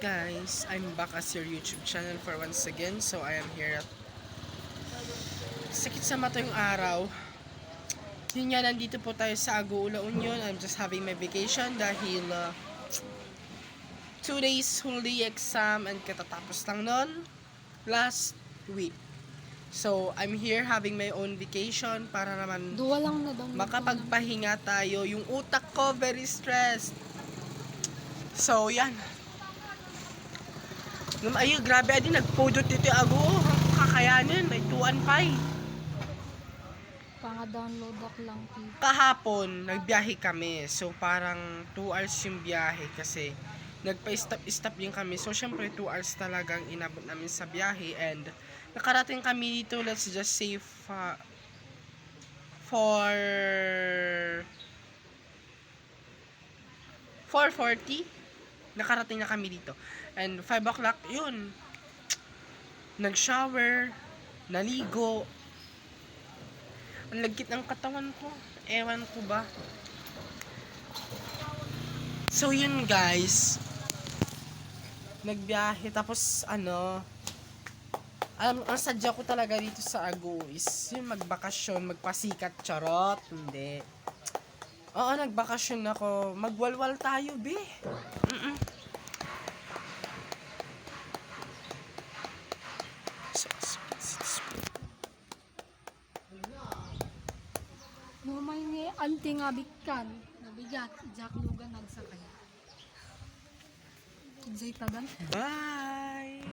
guys, I'm back as your YouTube channel for once again. So I am here at sakit sa mata yung araw. Yun nga, nandito po tayo sa Aguula Union. I'm just having my vacation dahil 2 days holiday exam and katatapos lang nun last week. So I'm here having my own vacation para naman Duwa lang na daw. makapagpahinga tayo. Yung utak ko very stressed. So yan. Ayun, grabe adi, nagpudot dito ago. Kakayanin, may 2-5. Panga-download ako lang tipo. Kahapon, nagbiyahe kami. So, parang 2 hours yung biyahe kasi nagpa-stop yung kami. So, syempre, 2 hours talagang inabot namin sa biyahe. And, nakarating kami dito, let's just say, for 4:40. Nakarating na kami dito. And 5 o'clock, yun. Nag-shower, naligo. Ang lagkit ng katawan ko. Ewan ko ba. So yun guys. Nagbiyahe. Tapos ang sadya ko talaga dito sa Agu is yung magbakasyon, magpasikat, charot. Hindi. Oo, nagbakasyon ako. Magwalwal tayo, be. No may ni anting abikan. Nabigat, jak lugan nagsakay. Kidzay tadan. Bye!